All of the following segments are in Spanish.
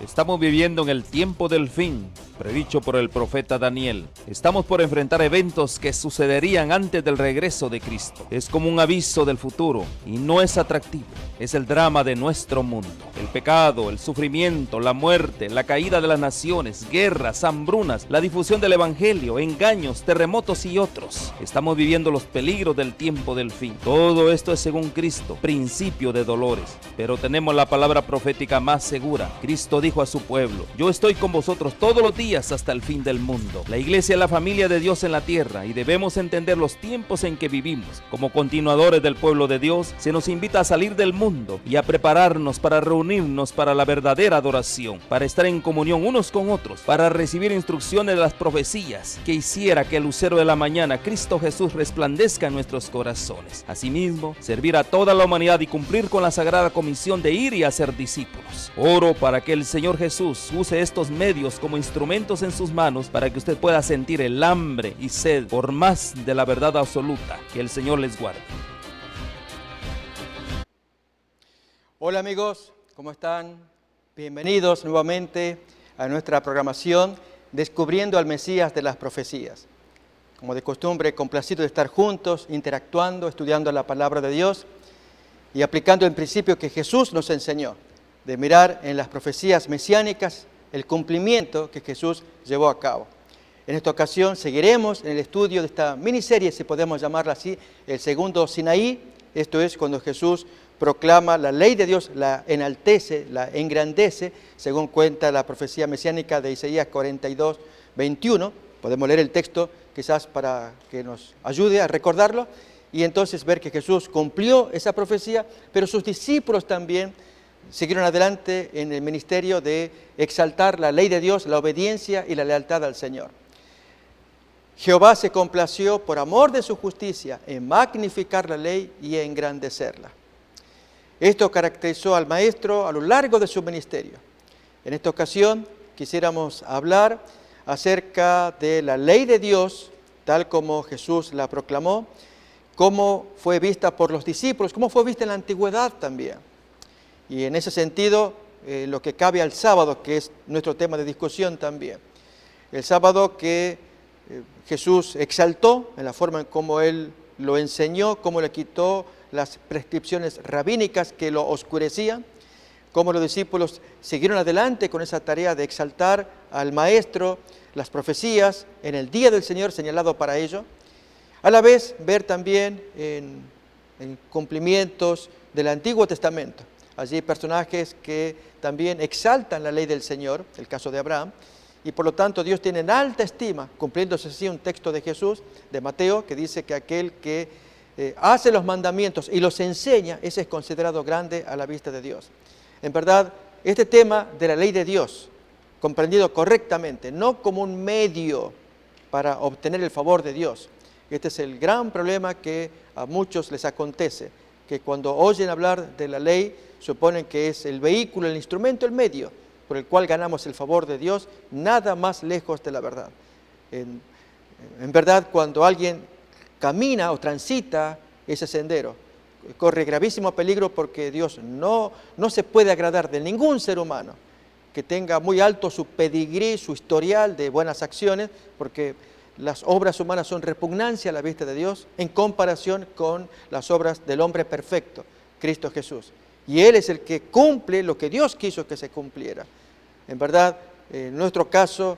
Estamos viviendo en el tiempo del fin, predicho por el profeta Daniel. Estamos por enfrentar eventos que sucederían antes del regreso de Cristo. Es como un aviso del futuro y no es atractivo. Es el drama de nuestro mundo. El pecado, el sufrimiento, la muerte, la caída de las naciones, guerras, hambrunas, la difusión del evangelio, engaños, terremotos y otros. Estamos viviendo los peligros del tiempo del fin. Todo esto es según Cristo, principio de dolores. Pero tenemos la palabra profética más segura. Cristo dijo a su pueblo: yo estoy con vosotros todos los días hasta el fin del mundo. La iglesia es la familia de Dios en la tierra y debemos entender los tiempos en que vivimos. Como continuadores del pueblo de Dios, se nos invita a salir del mundo y a prepararnos para reunirnos para la verdadera adoración, para estar en comunión unos con otros, para recibir instrucciones de las profecías que hiciera que el lucero de la mañana, Cristo Jesús, resplandezca en nuestros corazones. Asimismo, servir a toda la humanidad y cumplir con la sagrada comisión de ir y hacer discípulos. Oro para que el Señor Jesús use estos medios como instrumentos en sus manos para que usted pueda sentir el hambre y sed por más de la verdad absoluta. Que el Señor les guarde. Hola amigos, ¿cómo están? Bienvenidos nuevamente a nuestra programación Descubriendo al Mesías de las Profecías. Como de costumbre, complacido de estar juntos, interactuando, estudiando la palabra de Dios y aplicando el principio que Jesús nos enseñó, de mirar en las profecías mesiánicas el cumplimiento que Jesús llevó a cabo. En esta ocasión seguiremos en el estudio de esta miniserie, si podemos llamarla así, el segundo Sinaí. Esto es cuando Jesús proclama la ley de Dios, la enaltece, la engrandece, según cuenta la profecía mesiánica de Isaías 42, 21. Podemos leer el texto quizás para que nos ayude a recordarlo y entonces ver que Jesús cumplió esa profecía, pero sus discípulos también siguieron adelante en el ministerio de exaltar la ley de Dios, la obediencia y la lealtad al Señor. Jehová se complació por amor de su justicia en magnificar la ley y engrandecerla. Esto caracterizó al Maestro a lo largo de su ministerio. En esta ocasión quisiéramos hablar acerca de la ley de Dios, tal como Jesús la proclamó, cómo fue vista por los discípulos, cómo fue vista en la antigüedad también. Y en ese sentido, lo que cabe al sábado, que es nuestro tema de discusión también. El sábado que Jesús exaltó en la forma en cómo Él lo enseñó, cómo le quitó las prescripciones rabínicas que lo oscurecían, cómo los discípulos siguieron adelante con esa tarea de exaltar al Maestro, las profecías en el día del Señor señalado para ello. A la vez, ver también en cumplimientos del Antiguo Testamento. Allí hay personajes que también exaltan la ley del Señor, el caso de Abraham, y por lo tanto Dios tiene en alta estima, cumpliéndose así un texto de Jesús, de Mateo, que dice que aquel que hace los mandamientos y los enseña, ese es considerado grande a la vista de Dios. En verdad, este tema de la ley de Dios, comprendido correctamente, no como un medio para obtener el favor de Dios. Este es el gran problema que a muchos les acontece, que cuando oyen hablar de la ley, suponen que es el vehículo, el instrumento, el medio por el cual ganamos el favor de Dios, nada más lejos de la verdad. En verdad, cuando alguien camina o transita ese sendero, corre gravísimo peligro porque Dios no se puede agradar de ningún ser humano que tenga muy alto su pedigrí, su historial de buenas acciones, porque las obras humanas son repugnancia a la vista de Dios en comparación con las obras del hombre perfecto, Cristo Jesús. Y Él es el que cumple lo que Dios quiso que se cumpliera. En verdad, en nuestro caso,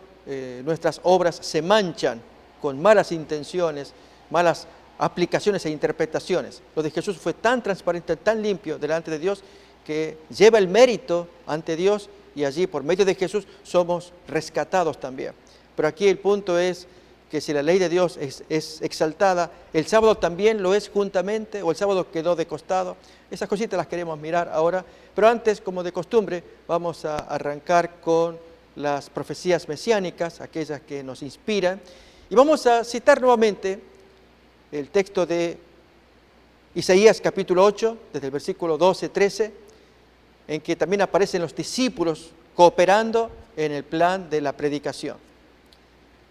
nuestras obras se manchan con malas intenciones, malas aplicaciones e interpretaciones. Lo de Jesús fue tan transparente, tan limpio delante de Dios, que lleva el mérito ante Dios y allí, por medio de Jesús, somos rescatados también. Pero aquí el punto es que si la ley de Dios es exaltada, el sábado también lo es juntamente, o el sábado quedó de costado. Esas cositas las queremos mirar ahora, pero antes, como de costumbre, vamos a arrancar con las profecías mesiánicas, aquellas que nos inspiran, y vamos a citar nuevamente el texto de Isaías capítulo 8, desde el versículo 12, 13, en que también aparecen los discípulos cooperando en el plan de la predicación.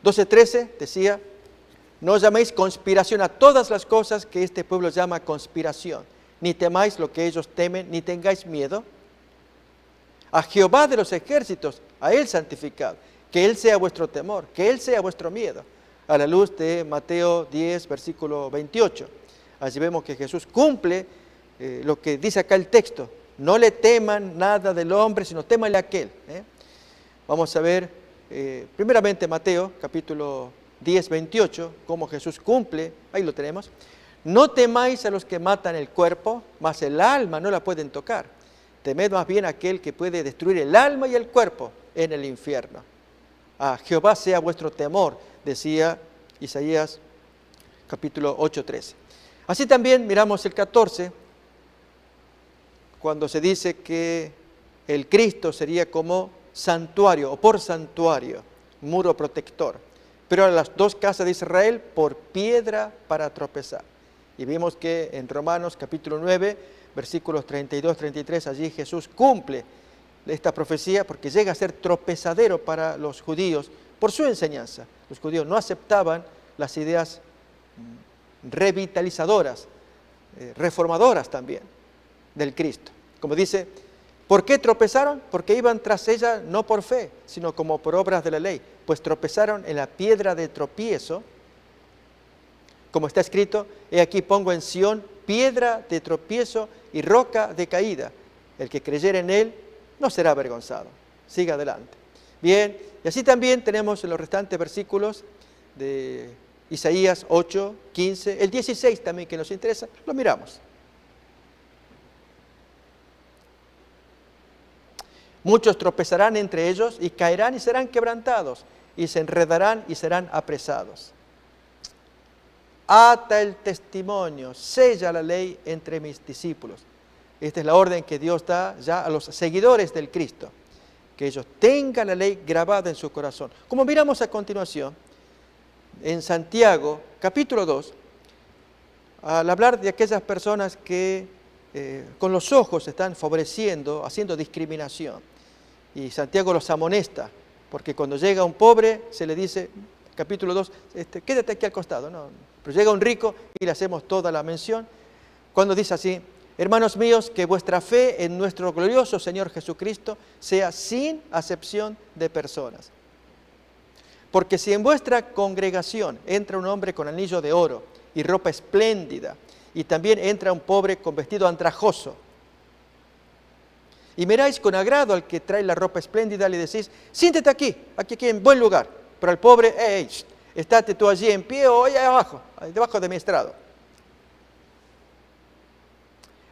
12:13 decía: no llaméis conspiración a todas las cosas que este pueblo llama conspiración, ni temáis lo que ellos temen, ni tengáis miedo. A Jehová de los ejércitos, a Él santificad. Que Él sea vuestro temor, que Él sea vuestro miedo. A la luz de Mateo 10, versículo 28. Allí vemos que Jesús cumple lo que dice acá el texto. No le teman nada del hombre, sino témanle a aquel. Vamos a ver primeramente Mateo, capítulo 10, 28, cómo Jesús cumple. Ahí lo tenemos. No temáis a los que matan el cuerpo, mas el alma no la pueden tocar. Temed más bien a aquel que puede destruir el alma y el cuerpo en el infierno. A Jehová sea vuestro temor, decía Isaías capítulo 8, 13. Así también miramos el 14, cuando se dice que el Cristo sería como santuario o por santuario, muro protector. Pero a las dos casas de Israel por piedra para tropezar. Y vimos que en Romanos capítulo 9, versículos 32, 33, allí Jesús cumple esta profecía porque llega a ser tropezadero para los judíos por su enseñanza. Los judíos no aceptaban las ideas revitalizadoras, reformadoras también del Cristo. Como dice, ¿por qué tropezaron? Porque iban tras ella no por fe, sino como por obras de la ley. Pues tropezaron en la piedra de tropiezo, como está escrito, he aquí pongo en Sión piedra de tropiezo y roca de caída. El que creyere en él no será avergonzado. Siga adelante. Bien, y así también tenemos en los restantes versículos de Isaías 8, 15, el 16 también que nos interesa, lo miramos. Muchos tropezarán entre ellos y caerán y serán quebrantados y se enredarán y serán apresados. Ata el testimonio, sella la ley entre mis discípulos. Esta es la orden que Dios da ya a los seguidores del Cristo, que ellos tengan la ley grabada en su corazón. Como miramos a continuación, en Santiago, capítulo 2, al hablar de aquellas personas que con los ojos están favoreciendo, haciendo discriminación. Y Santiago los amonesta, porque cuando llega un pobre se le dice, capítulo 2, quédate aquí al costado, no, pero llega un rico y le hacemos toda la mención, cuando dice así, hermanos míos, que vuestra fe en nuestro glorioso Señor Jesucristo sea sin acepción de personas. Porque si en vuestra congregación entra un hombre con anillo de oro y ropa espléndida, y también entra un pobre con vestido andrajoso, y miráis con agrado al que trae la ropa espléndida, le decís, siéntate aquí en buen lugar, pero al pobre, estate tú allí en pie o allá abajo, debajo de mi estrado.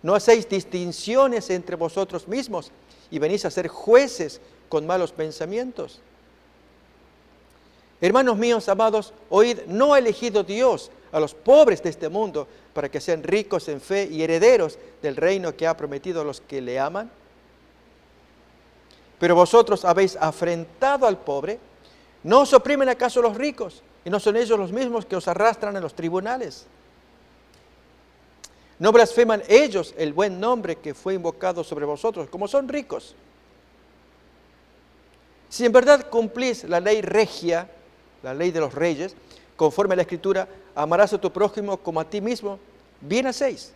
¿No hacéis distinciones entre vosotros mismos y venís a ser jueces con malos pensamientos? Hermanos míos, amados, oíd, ¿no ha elegido Dios a los pobres de este mundo para que sean ricos en fe y herederos del reino que ha prometido a los que le aman? Pero vosotros habéis afrentado al pobre. ¿No os oprimen acaso los ricos? ¿Y no son ellos los mismos que os arrastran en los tribunales? ¿No blasfeman ellos el buen nombre que fue invocado sobre vosotros, como son ricos? Si en verdad cumplís la ley regia, la ley de los reyes, conforme a la Escritura, amarás a tu prójimo como a ti mismo, bien hacéis.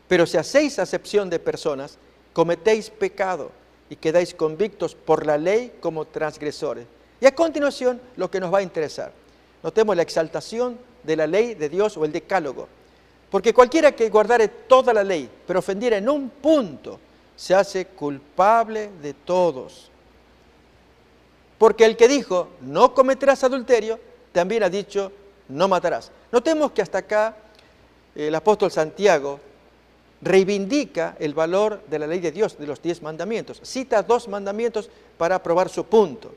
Pero si hacéis acepción de personas, cometéis pecado y quedáis convictos por la ley como transgresores. Y a continuación, lo que nos va a interesar. Notemos la exaltación de la ley de Dios o el decálogo. Porque cualquiera que guardare toda la ley, pero ofendiera en un punto, se hace culpable de todos. Porque el que dijo, no cometerás adulterio, también ha dicho, no matarás. Notemos que hasta acá el apóstol Santiago reivindica el valor de la ley de Dios, de los 10 mandamientos. Cita 2 mandamientos para probar su punto.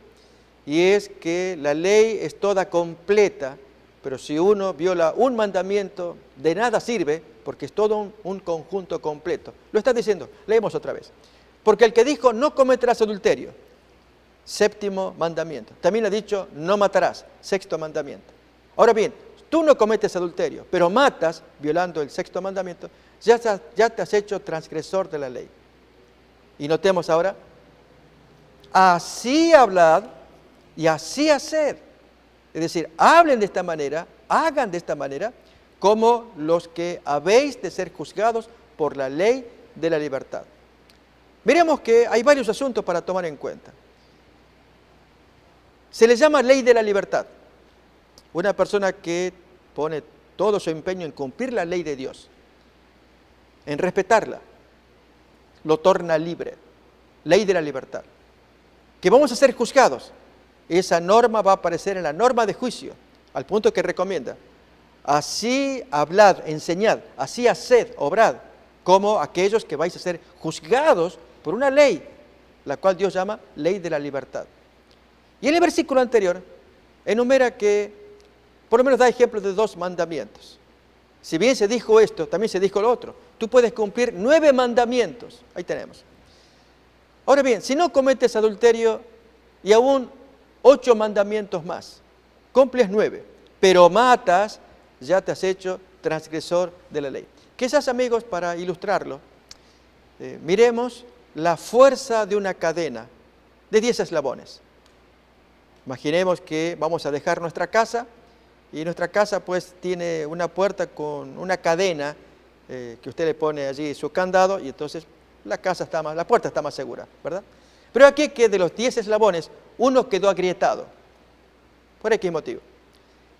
Y es que la ley es toda completa, pero si uno viola un mandamiento, de nada sirve, porque es todo un conjunto completo. Lo está diciendo, leemos otra vez. Porque el que dijo, no cometerás adulterio, 7º mandamiento. También ha dicho, no matarás, 6º mandamiento. Ahora bien, tú no cometes adulterio, pero matas, violando el 6º mandamiento, ya te has hecho transgresor de la ley. Y notemos ahora, así hablad y así haced. Es decir, hablen de esta manera, hagan de esta manera, como los que habéis de ser juzgados por la ley de la libertad. Veremos que hay varios asuntos para tomar en cuenta. Se le llama ley de la libertad. Una persona que pone todo su empeño en cumplir la ley de Dios, en respetarla, lo torna libre. Ley de la libertad. Que vamos a ser juzgados. Esa norma va a aparecer en la norma de juicio, al punto que recomienda. Así hablad, enseñad, así haced, obrad, como aquellos que vais a ser juzgados por una ley, la cual Dios llama ley de la libertad. Y en el versículo anterior enumera que, por lo menos da ejemplo de 2 mandamientos. Si bien se dijo esto, también se dijo lo otro. Tú puedes cumplir 9 mandamientos. Ahí tenemos. Ahora bien, si no cometes adulterio y aún 8 mandamientos más, cumples 9, pero matas, ya te has hecho transgresor de la ley. Quizás, amigos, para ilustrarlo, miremos la fuerza de una cadena de 10 eslabones. Imaginemos que vamos a dejar nuestra casa y nuestra casa pues tiene una puerta con una cadena que usted le pone allí su candado y entonces la puerta está más segura, ¿verdad? Pero aquí que de los 10 eslabones, uno quedó agrietado. ¿Por qué motivo?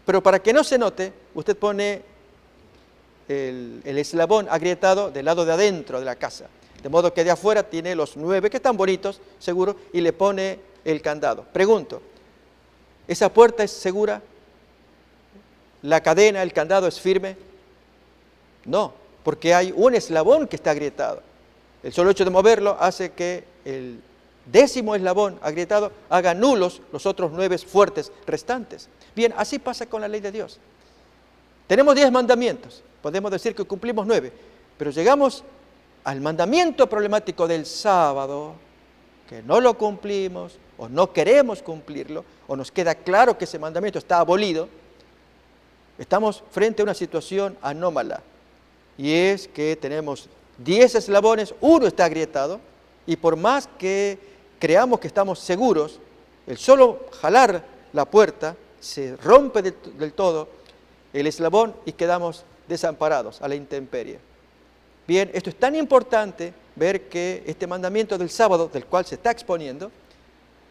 Pero para que no se note, usted pone el eslabón agrietado del lado de adentro de la casa. De modo que de afuera tiene los 9, que están bonitos, seguro, y le pone el candado. Pregunto, ¿esa puerta es segura? ¿La cadena, el candado es firme? No, porque hay un eslabón que está agrietado. El solo hecho de moverlo hace que el 10º eslabón agrietado haga nulos los otros 9 fuertes restantes. Bien, así pasa con la ley de Dios. Tenemos 10 mandamientos, podemos decir que cumplimos 9, pero llegamos al mandamiento problemático del sábado, que no lo cumplimos, o no queremos cumplirlo, o nos queda claro que ese mandamiento está abolido. Estamos frente a una situación anómala, y es que tenemos 10 eslabones, uno está agrietado, y por más que creamos que estamos seguros, el solo jalar la puerta se rompe del todo el eslabón y quedamos desamparados a la intemperie. Bien, esto es tan importante ver que este mandamiento del sábado, del cual se está exponiendo,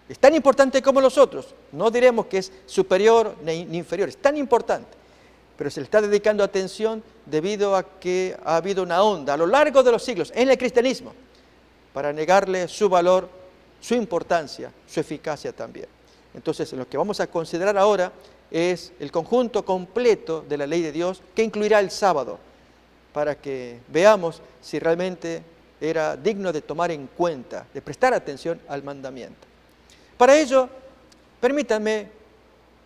es tan importante como los otros. No diremos que es superior ni inferior, es tan importante. Pero se le está dedicando atención debido a que ha habido una onda a lo largo de los siglos en el cristianismo para negarle su valor, su importancia, su eficacia también. Entonces, lo que vamos a considerar ahora es el conjunto completo de la ley de Dios que incluirá el sábado, para que veamos si realmente era digno de tomar en cuenta, de prestar atención al mandamiento. Para ello, permítanme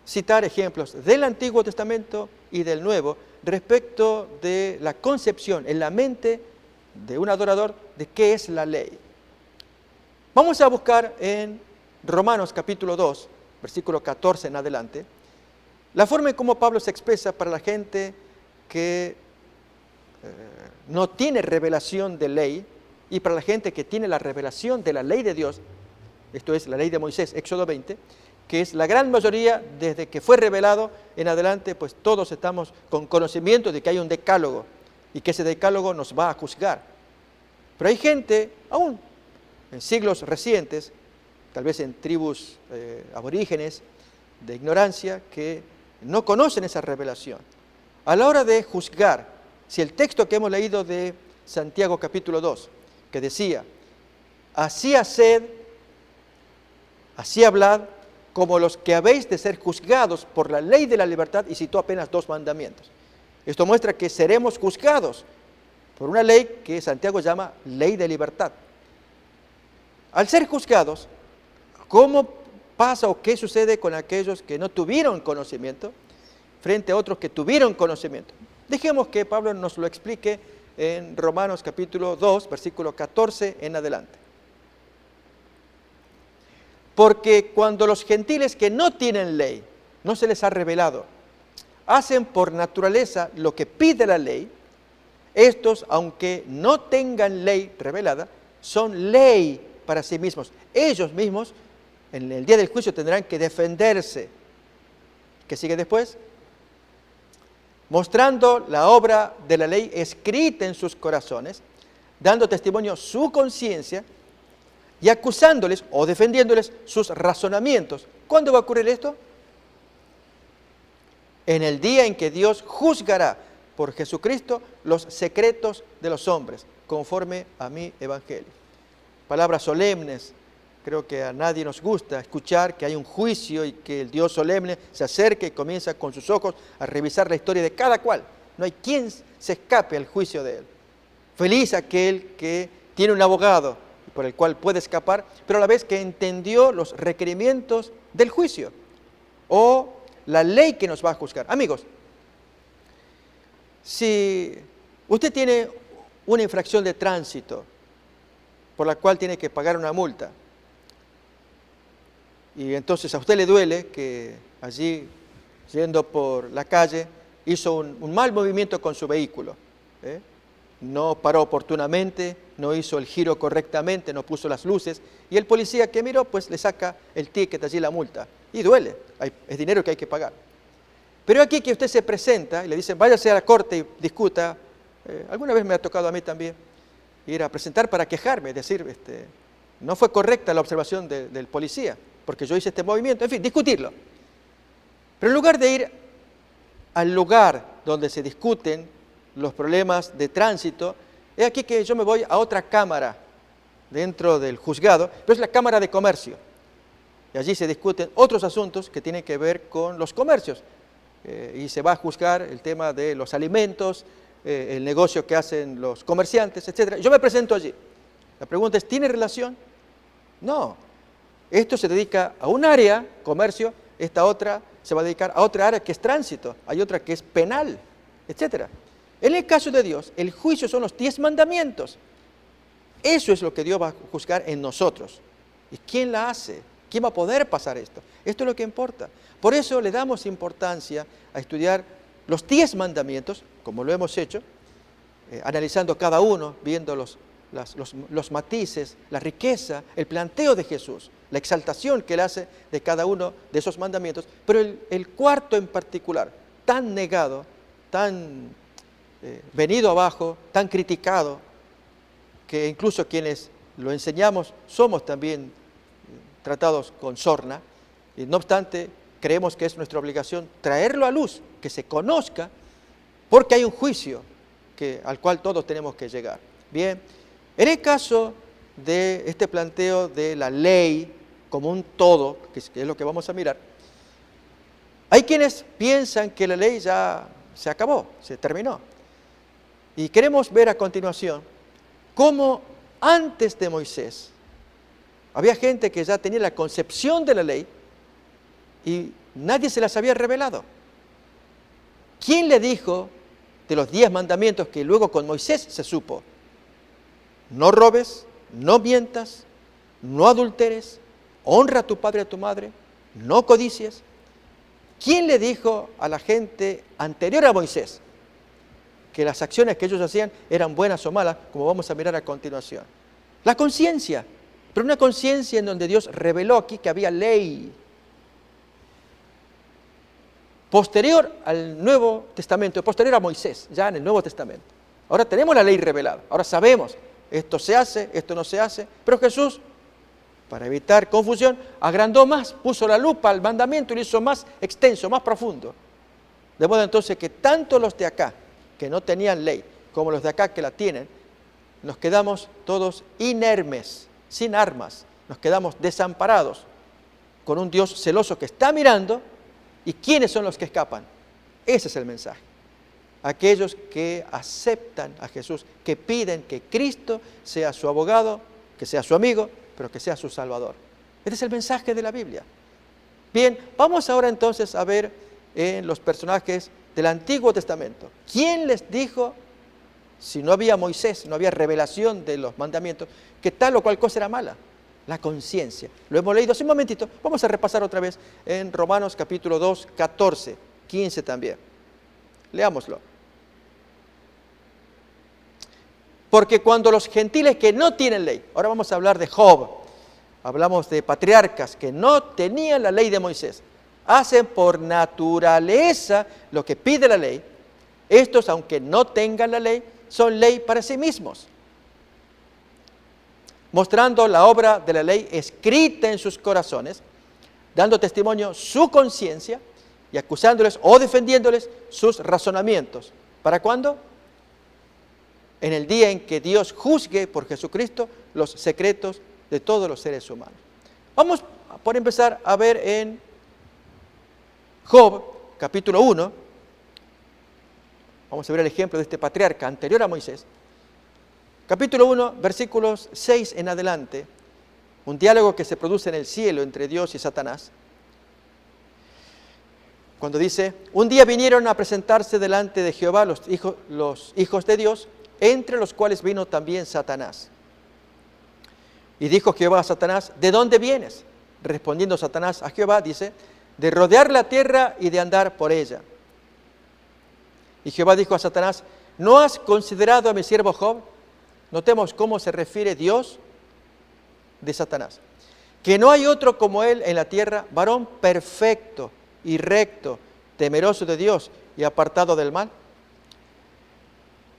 citar ejemplos del Antiguo Testamento y del Nuevo respecto de la concepción en la mente de un adorador de qué es la ley. Vamos a buscar en Romanos capítulo 2, versículo 14 en adelante, la forma en cómo Pablo se expresa para la gente que no tiene revelación de ley y para la gente que tiene la revelación de la ley de Dios, esto es la ley de Moisés, Éxodo 20, que es la gran mayoría desde que fue revelado en adelante, pues todos estamos con conocimiento de que hay un decálogo y que ese decálogo nos va a juzgar. Pero hay gente, aún en siglos recientes, tal vez en tribus aborígenes de ignorancia, que no conocen esa revelación. A la hora de juzgar, si el texto que hemos leído de Santiago capítulo 2, que decía, así haced, así hablad, como los que habéis de ser juzgados por la ley de la libertad, y citó apenas 2 mandamientos. Esto muestra que seremos juzgados por una ley que Santiago llama ley de libertad. Al ser juzgados, ¿cómo pasa o qué sucede con aquellos que no tuvieron conocimiento frente a otros que tuvieron conocimiento? Dejemos que Pablo nos lo explique en Romanos capítulo 2, versículo 14 en adelante. Porque cuando los gentiles que no tienen ley, no se les ha revelado, hacen por naturaleza lo que pide la ley, estos, aunque no tengan ley revelada, son ley para sí mismos. Ellos mismos, en el día del juicio, tendrán que defenderse. ¿Qué sigue después? Mostrando la obra de la ley escrita en sus corazones, dando testimonio su conciencia y acusándoles o defendiéndoles sus razonamientos. ¿Cuándo va a ocurrir esto? En el día en que Dios juzgará por Jesucristo los secretos de los hombres, conforme a mi evangelio. Palabras solemnes. Creo que a nadie nos gusta escuchar que hay un juicio y que el Dios solemne se acerca y comienza con sus ojos a revisar la historia de cada cual. No hay quien se escape al juicio de él. Feliz aquel que tiene un abogado por el cual puede escapar, pero a la vez que entendió los requerimientos del juicio o la ley que nos va a juzgar. Amigos, si usted tiene una infracción de tránsito por la cual tiene que pagar una multa, y entonces a usted le duele que allí, yendo por la calle, hizo un mal movimiento con su vehículo, no paró oportunamente, no hizo el giro correctamente, no puso las luces, y el policía que miró, pues le saca el ticket allí, la multa, y duele, es dinero que hay que pagar. Pero aquí que usted se presenta y le dicen, váyase a la corte y discuta, alguna vez me ha tocado a mí también ir a presentar para quejarme, decir, no fue correcta la observación del policía, porque yo hice este movimiento, en fin, discutirlo. Pero en lugar de ir al lugar donde se discuten los problemas de tránsito, es aquí que yo me voy a otra cámara dentro del juzgado, pero es la Cámara de Comercio. Y allí se discuten otros asuntos que tienen que ver con los comercios. Y se va a juzgar el tema de los alimentos, el negocio que hacen los comerciantes, etc. Yo me presento allí. La pregunta es, ¿tiene relación? No. Esto se dedica a un área, comercio, esta otra se va a dedicar a otra área que es tránsito, hay otra que es penal, etc. En el caso de Dios, el juicio son los 10 mandamientos. Eso es lo que Dios va a juzgar en nosotros. ¿Y quién la hace? ¿Quién va a poder pasar esto? Esto es lo que importa. Por eso le damos importancia a estudiar los 10 mandamientos, como lo hemos hecho, analizando cada uno, viendo los matices, la riqueza, el planteo de Jesús, la exaltación que él hace de cada uno de esos mandamientos, pero el cuarto en particular, tan negado, tan venido abajo, tan criticado, que incluso quienes lo enseñamos somos también tratados con sorna, y no obstante creemos que es nuestra obligación traerlo a luz, que se conozca, porque hay un juicio al cual todos tenemos que llegar. Bien, en el caso de este planteo de la ley como un todo, que es lo que vamos a mirar, hay quienes piensan que la ley ya se acabó, se terminó. Y queremos ver a continuación cómo antes de Moisés había gente que ya tenía la concepción de la ley y nadie se las había revelado. ¿Quién le dijo de los 10 mandamientos que luego con Moisés se supo? No robes, no mientas, no adulteres, honra a tu padre y a tu madre, no codicies. ¿Quién le dijo a la gente anterior a Moisés que las acciones que ellos hacían eran buenas o malas, como vamos a mirar a continuación? La conciencia, pero una conciencia en donde Dios reveló aquí que había ley. Posterior al Nuevo Testamento, posterior a Moisés, ya en el Nuevo Testamento. Ahora tenemos la ley revelada, ahora sabemos, esto se hace, esto no se hace, pero Jesús, para evitar confusión, agrandó más, puso la lupa al mandamiento y lo hizo más extenso, más profundo. De modo entonces que tanto los de acá, que no tenían ley, como los de acá que la tienen, nos quedamos todos inermes, sin armas, nos quedamos desamparados, con un Dios celoso que está mirando. ¿Y quiénes son los que escapan? Ese es el mensaje. Aquellos que aceptan a Jesús, que piden que Cristo sea su abogado, que sea su amigo, pero que sea su Salvador. Este es el mensaje de la Biblia. Bien, vamos ahora entonces a ver en los personajes del Antiguo Testamento. ¿Quién les dijo, si no había Moisés, no había revelación de los mandamientos, que tal o cual cosa era mala? La conciencia. Lo hemos leído hace un momentito. Vamos a repasar otra vez en Romanos capítulo 2, 14, 15 también. Leámoslo. Porque cuando los gentiles que no tienen ley, ahora vamos a hablar de Job, hablamos de patriarcas que no tenían la ley de Moisés, hacen por naturaleza lo que pide la ley, estos, aunque no tengan la ley, son ley para sí mismos. mostrando la obra de la ley escrita en sus corazones, dando testimonio su conciencia y acusándoles o defendiéndoles sus razonamientos. ¿Para cuándo? En el día en que Dios juzgue por Jesucristo los secretos de todos los seres humanos. Vamos por empezar a ver en Job, capítulo 1. Vamos a ver el ejemplo de este patriarca anterior a Moisés. Capítulo 1, versículos 6 en adelante. Un diálogo que se produce en el cielo entre Dios y Satanás. Cuando dice, un día vinieron a presentarse delante de Jehová los hijos de Dios, entre los cuales vino también Satanás. Y dijo Jehová a Satanás, ¿de dónde vienes? Respondiendo Satanás a Jehová, dice, de rodear la tierra y de andar por ella. Y Jehová dijo a Satanás, ¿no has considerado a mi siervo Job? Notemos cómo se refiere Dios de Satanás. Que no hay otro como él en la tierra, varón perfecto y recto, temeroso de Dios y apartado del mal.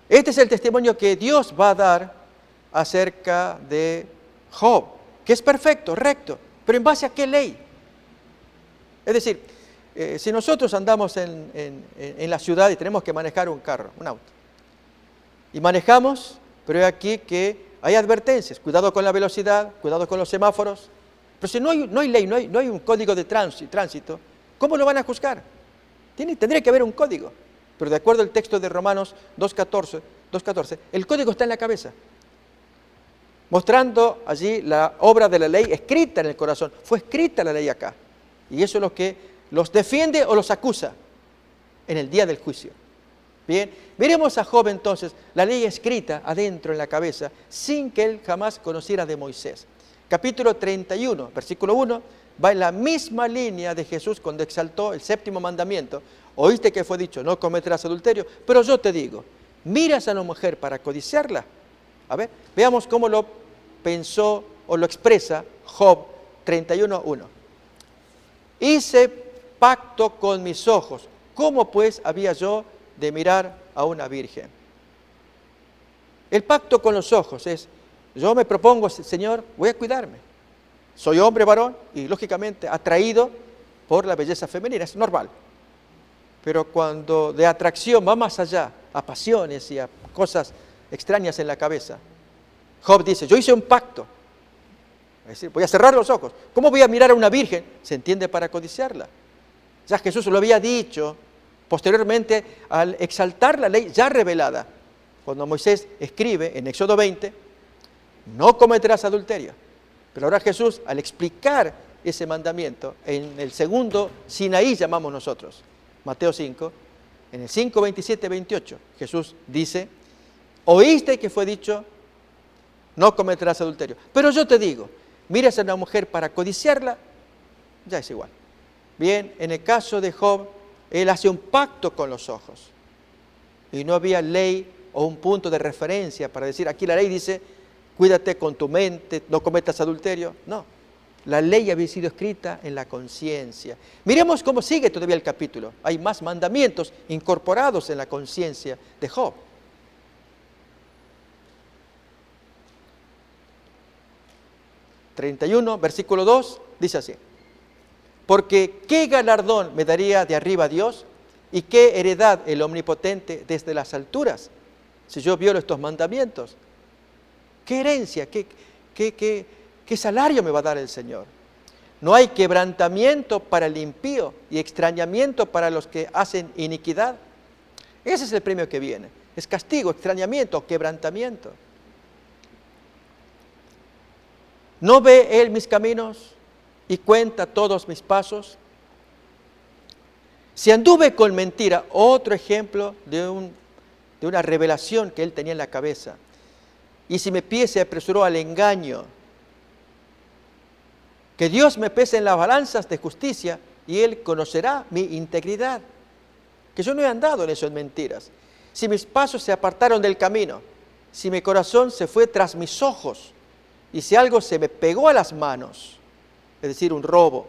Este es el testimonio que Dios va a dar acerca de Job, que es perfecto, recto, pero ¿en base a qué ley? Es decir, si nosotros andamos en la ciudad y tenemos que manejar un carro, un auto, y manejamos, pero es aquí que hay advertencias, cuidado con la velocidad, cuidado con los semáforos, pero si no hay ley, no hay un código de tránsito, ¿cómo lo van a juzgar? Tendría que haber un código, pero de acuerdo al texto de Romanos 2.14, el código está en la cabeza, mostrando allí la obra de la ley escrita en el corazón. Fue escrita la ley acá, y eso es lo que los defiende o los acusa en el día del juicio. Bien, miremos a Job entonces, la ley escrita adentro en la cabeza, sin que él jamás conociera de Moisés. Capítulo 31, versículo 1, va en la misma línea de Jesús cuando exaltó el séptimo mandamiento. Oíste que fue dicho, no cometerás adulterio, pero yo te digo, miras a una mujer para codiciarla. A ver, veamos cómo lo pensó o lo expresa Job 31:1. Hice pacto con mis ojos, ¿cómo pues había yo de mirar a una virgen? El pacto con los ojos es, yo me propongo, Señor, voy a cuidarme. Soy hombre varón y lógicamente atraído por la belleza femenina, es normal. Pero cuando de atracción va más allá, a pasiones y a cosas extrañas en la cabeza, Job dice, yo hice un pacto. Es decir, voy a cerrar los ojos. ¿Cómo voy a mirar a una virgen? Se entiende para codiciarla. Ya Jesús lo había dicho posteriormente al exaltar la ley ya revelada. Cuando Moisés escribe en Éxodo 20, no cometerás adulterio. Pero ahora Jesús, al explicar ese mandamiento, en el segundo Sinaí llamamos nosotros, Mateo 5, en el 5, 27, 28, Jesús dice, oíste que fue dicho, no cometerás adulterio. Pero yo te digo, miras a una mujer para codiciarla, ya es igual. Bien, en el caso de Job, él hace un pacto con los ojos. Y no había ley o un punto de referencia para decir, aquí la ley dice, cuídate con tu mente, no cometas adulterio. No, la ley había sido escrita en la conciencia. Miremos cómo sigue todavía el capítulo. Hay más mandamientos incorporados en la conciencia de Job. Versículo 2, dice así. Porque ¿qué galardón me daría de arriba Dios? ¿Y qué heredad el Omnipotente desde las alturas? Si yo violo estos mandamientos. ¿Qué herencia? ¿Qué salario me va a dar el Señor? No hay quebrantamiento para el impío y extrañamiento para los que hacen iniquidad. Ese es el premio que viene. Es castigo, extrañamiento, quebrantamiento. ¿No ve Él mis caminos y cuenta todos mis pasos? Si anduve con mentira, otro ejemplo de una revelación que Él tenía en la cabeza. Y si mi pie se apresuró al engaño, que Dios me pese en las balanzas de justicia y Él conocerá mi integridad. Que yo no he andado en eso, en mentiras. Si mis pasos se apartaron del camino, si mi corazón se fue tras mis ojos, y si algo se me pegó a las manos, es decir, un robo,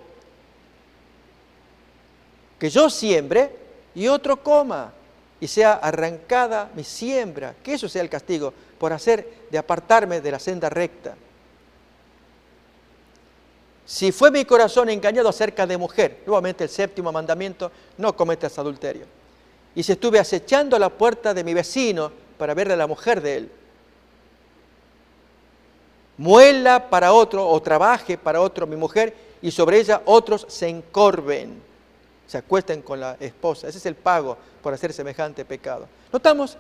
que yo siembre y otro coma, y sea arrancada mi siembra, que eso sea el castigo, por hacer de apartarme de la senda recta. Si fue mi corazón engañado acerca de mujer, nuevamente el séptimo mandamiento, no cometas adulterio. Y si estuve acechando a la puerta de mi vecino para verle a la mujer de él, muela para otro o trabaje para otro mi mujer y sobre ella otros se encorven, se acuesten con la esposa. Ese es el pago por hacer semejante pecado. Notamos,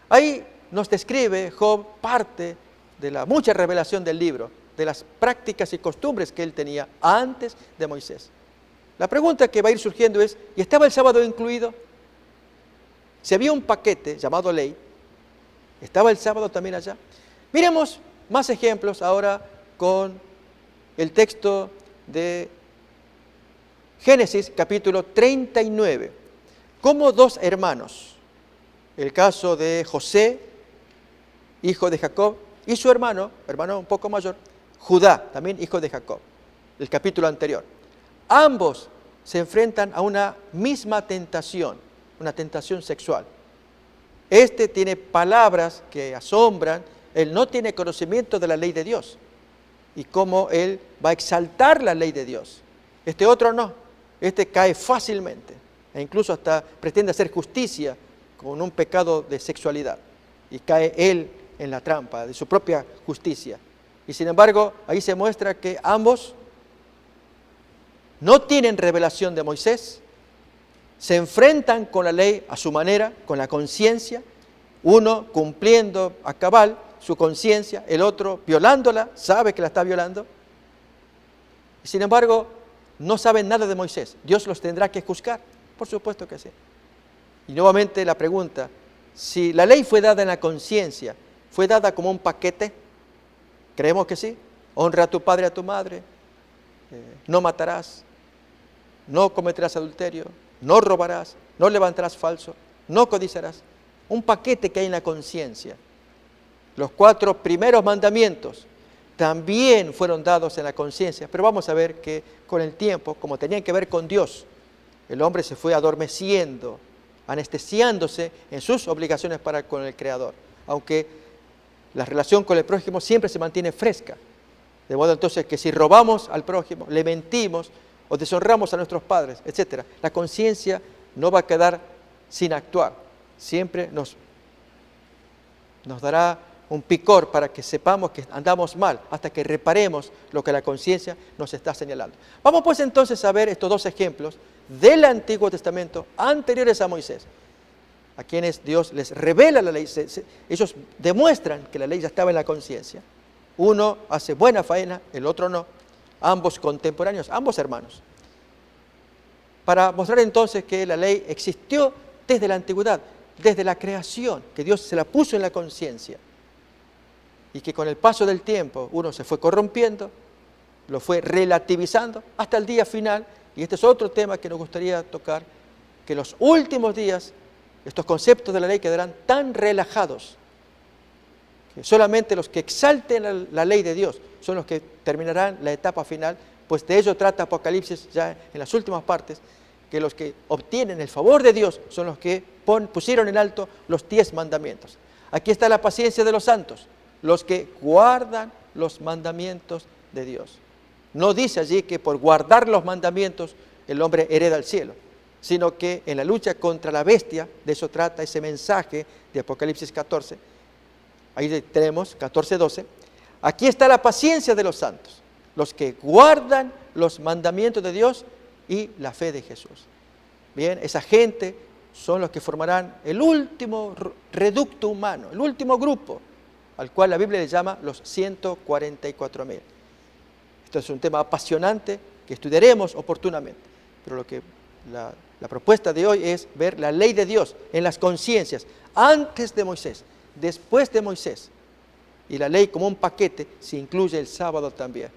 ahí nos describe Job parte de la mucha revelación del libro, de las prácticas y costumbres que él tenía antes de Moisés. La pregunta que va a ir surgiendo es, ¿y estaba el sábado incluido? Si había un paquete llamado ley, ¿estaba el sábado también allá? Miremos más ejemplos ahora con el texto de Génesis capítulo 39. Como dos hermanos, el caso de José, hijo de Jacob, y su hermano un poco mayor, Judá, también hijo de Jacob, el capítulo anterior. Ambos se enfrentan a una misma tentación, una tentación sexual. Este tiene palabras que asombran, él no tiene conocimiento de la ley de Dios y cómo él va a exaltar la ley de Dios. Este otro no, este cae fácilmente e incluso hasta pretende hacer justicia con un pecado de sexualidad y cae él en la trampa de su propia justicia. Y sin embargo, ahí se muestra que ambos no tienen revelación de Moisés, se enfrentan con la ley a su manera, con la conciencia, uno cumpliendo a cabal su conciencia, el otro violándola, sabe que la está violando. Y sin embargo, no saben nada de Moisés. Dios los tendrá que juzgar, por supuesto que sí. Y nuevamente la pregunta, si la ley fue dada en la conciencia, ¿fue dada como un paquete? Creemos que sí. Honra a tu padre y a tu madre, no matarás, no cometerás adulterio, no robarás, no levantarás falso, no codiciarás. Un paquete que hay en la conciencia. Los 4 primeros mandamientos también fueron dados en la conciencia, pero vamos a ver que con el tiempo, como tenían que ver con Dios, el hombre se fue adormeciendo, anestesiándose en sus obligaciones para con el Creador, aunque la relación con el prójimo siempre se mantiene fresca. De modo entonces que si robamos al prójimo, le mentimos o deshonramos a nuestros padres, etc., la conciencia no va a quedar sin actuar. Siempre nos dará un picor para que sepamos que andamos mal, hasta que reparemos lo que la conciencia nos está señalando. Vamos pues entonces a ver estos 2 ejemplos del Antiguo Testamento anteriores a Moisés, a quienes Dios les revela la ley. Ellos demuestran que la ley ya estaba en la conciencia. Uno hace buena faena, el otro no. Ambos contemporáneos, ambos hermanos. Para mostrar entonces que la ley existió desde la antigüedad, desde la creación, que Dios se la puso en la conciencia. Y que con el paso del tiempo uno se fue corrompiendo, lo fue relativizando hasta el día final. Y este es otro tema que nos gustaría tocar, que en los últimos días estos conceptos de la ley quedarán tan relajados que solamente los que exalten la ley de Dios son los que terminarán la etapa final, pues de ello trata Apocalipsis ya en las últimas partes, que los que obtienen el favor de Dios son los que pusieron en alto los 10 mandamientos. Aquí está la paciencia de los santos, los que guardan los mandamientos de Dios. No dice allí que por guardar los mandamientos el hombre hereda el cielo, sino que en la lucha contra la bestia, de eso trata ese mensaje de Apocalipsis 14, ahí tenemos 14:12, aquí está la paciencia de los santos, los que guardan los mandamientos de Dios y la fe de Jesús. Bien, esa gente son los que formarán el último reducto humano, el último grupo, al cual la Biblia le llama los 144,000. Esto es un tema apasionante que estudiaremos oportunamente, pero lo que la propuesta de hoy es ver la ley de Dios en las conciencias, antes de Moisés, después de Moisés, y la ley como un paquete se incluye el sábado también.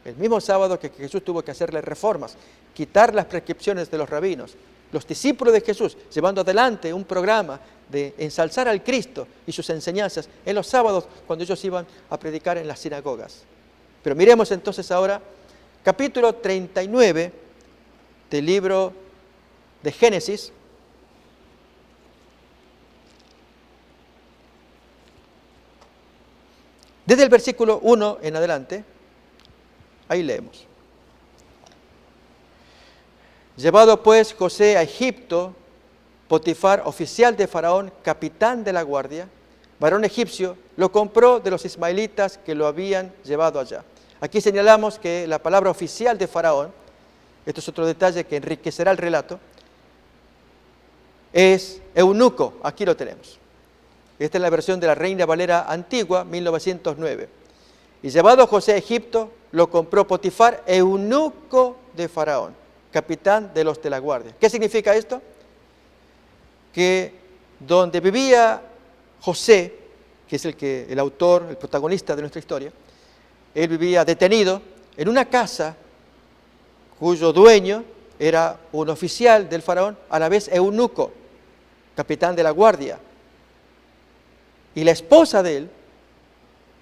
El mismo sábado que Jesús tuvo que hacerle reformas, quitar las prescripciones de los rabinos, los discípulos de Jesús llevando adelante un programa de ensalzar al Cristo y sus enseñanzas en los sábados cuando ellos iban a predicar en las sinagogas. Pero miremos entonces ahora capítulo 39 del libro de Génesis. Desde el versículo 1 en adelante, ahí leemos. Llevado pues José a Egipto, Potifar, oficial de Faraón, capitán de la guardia, varón egipcio, lo compró de los ismaelitas que lo habían llevado allá. Aquí señalamos que la palabra oficial de Faraón, esto es otro detalle que enriquecerá el relato, es eunuco. Aquí lo tenemos. Esta es la versión de la Reina Valera Antigua, 1909. Y llevado José a Egipto, lo compró Potifar, eunuco de Faraón, capitán de los de la guardia. ¿Qué significa esto? Que donde vivía José, que es el autor, el protagonista de nuestra historia, él vivía detenido en una casa cuyo dueño era un oficial del faraón, a la vez eunuco, capitán de la guardia. Y la esposa de él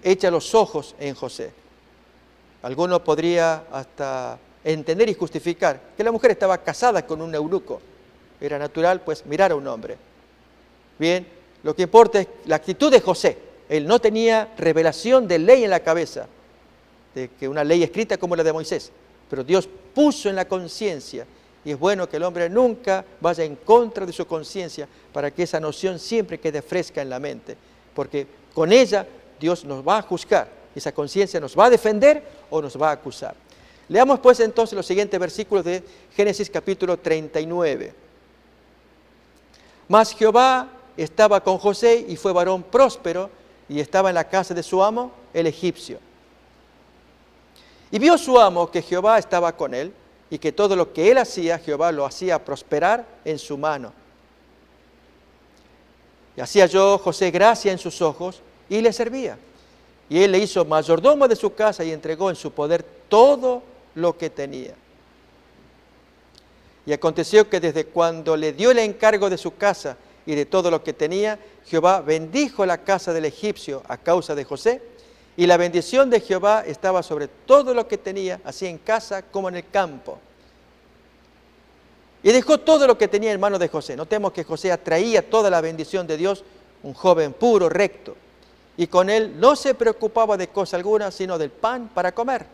echa los ojos en José. Alguno podría hasta entender y justificar que la mujer estaba casada con un eunuco. Era natural, pues, mirar a un hombre. Bien, lo que importa es la actitud de José. Él no tenía revelación de ley en la cabeza, de que una ley escrita como la de Moisés, pero Dios puso en la conciencia, y es bueno que el hombre nunca vaya en contra de su conciencia para que esa noción siempre quede fresca en la mente, porque con ella Dios nos va a juzgar, esa conciencia nos va a defender o nos va a acusar. Leamos pues entonces los siguientes versículos de Génesis capítulo 39. Mas Jehová estaba con José y fue varón próspero y estaba en la casa de su amo, el egipcio. Y vio su amo que Jehová estaba con él y que todo lo que él hacía, Jehová lo hacía prosperar en su mano. Y hacía yo, José, gracia en sus ojos y le servía. Y él le hizo mayordomo de su casa y entregó en su poder todo lo que tenía. Y aconteció que desde cuando le dio el encargo de su casa y de todo lo que tenía, Jehová bendijo la casa del egipcio a causa de José, y la bendición de Jehová estaba sobre todo lo que tenía, así en casa como en el campo. Y dejó todo lo que tenía en manos de José. Notemos que José atraía toda la bendición de Dios, un joven puro, recto. Y con él no se preocupaba de cosa alguna, sino del pan para comer.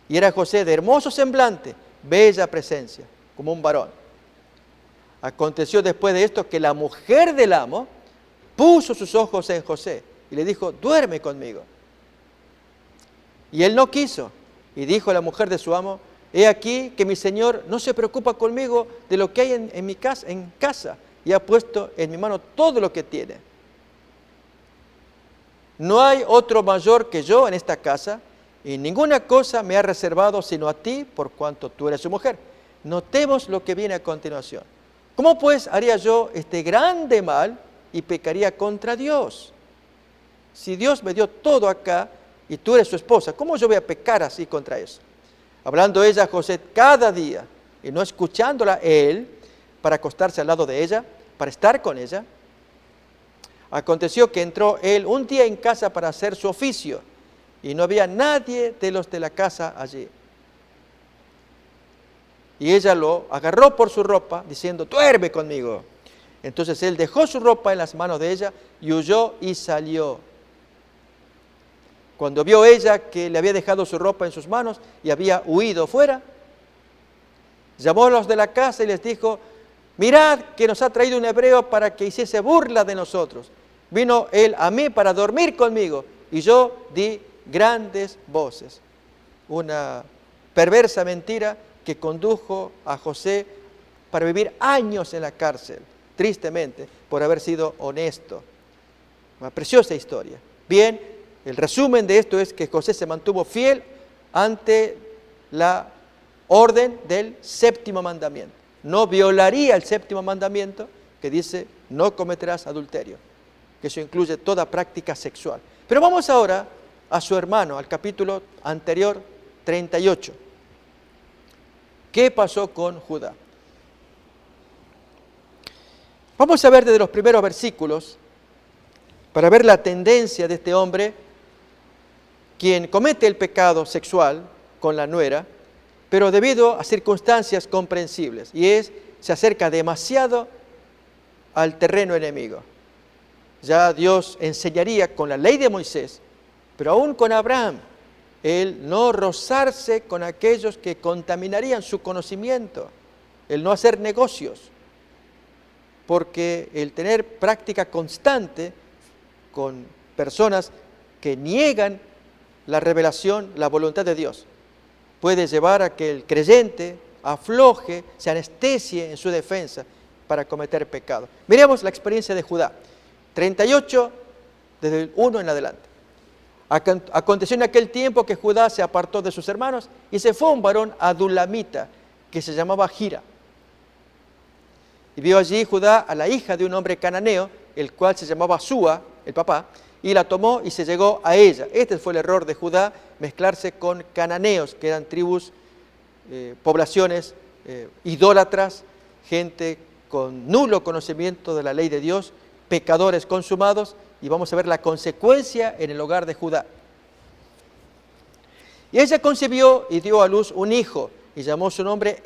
Y era José de hermoso semblante, bella presencia, como un varón. Aconteció después de esto que la mujer del amo puso sus ojos en José y le dijo, duerme conmigo. Y él no quiso. Y dijo la mujer de su amo, he aquí que mi señor no se preocupa conmigo de lo que hay en mi casa, y ha puesto en mi mano todo lo que tiene. No hay otro mayor que yo en esta casa, y ninguna cosa me ha reservado sino a ti, por cuanto tú eres su mujer. Notemos lo que viene a continuación. ¿Cómo pues haría yo este grande mal y pecaría contra Dios? Si Dios me dio todo acá y tú eres su esposa, ¿cómo yo voy a pecar así contra eso? Hablando ella a José cada día y no escuchándola él para acostarse al lado de ella, para estar con ella. Aconteció que entró él un día en casa para hacer su oficio y no había nadie de los de la casa allí. Y ella lo agarró por su ropa diciendo, duerme conmigo. Entonces él dejó su ropa en las manos de ella y huyó y salió. Cuando vio ella que le había dejado su ropa en sus manos y había huido fuera, llamó a los de la casa y les dijo, mirad que nos ha traído un hebreo para que hiciese burla de nosotros. Vino él a mí para dormir conmigo y yo di grandes voces. Una perversa mentira que condujo a José para vivir años en la cárcel, tristemente, por haber sido honesto. Una preciosa historia. Bien, el resumen de esto es que José se mantuvo fiel ante la orden del séptimo mandamiento. No violaría el séptimo mandamiento que dice, no cometerás adulterio, que eso incluye toda práctica sexual. Pero vamos ahora a su hermano, al capítulo anterior, 38. ¿Qué pasó con Judá? Vamos a ver desde los primeros versículos para ver la tendencia de este hombre, quien comete el pecado sexual con la nuera, pero debido a circunstancias comprensibles, y se acerca demasiado al terreno enemigo. Ya Dios enseñaría con la ley de Moisés, pero aún con Abraham, el no rozarse con aquellos que contaminarían su conocimiento. el no hacer negocios, porque el tener práctica constante con personas que niegan la revelación, la voluntad de Dios, puede llevar a que el creyente afloje, se anestesie en su defensa para cometer pecado. Miremos la experiencia de Judá. 38, desde el 1 en adelante. Aconteció en aquel tiempo que Judá se apartó de sus hermanos y se fue a un varón adulamita que se llamaba Gira. Y vio allí Judá a la hija de un hombre cananeo, el cual se llamaba Súa, el papá, y la tomó y se llegó a ella. Este fue el error de Judá, mezclarse con cananeos, que eran tribus, poblaciones idólatras, gente con nulo conocimiento de la ley de Dios, pecadores consumados, y vamos a ver la consecuencia en el hogar de Judá. Y ella concibió y dio a luz un hijo, y llamó su nombre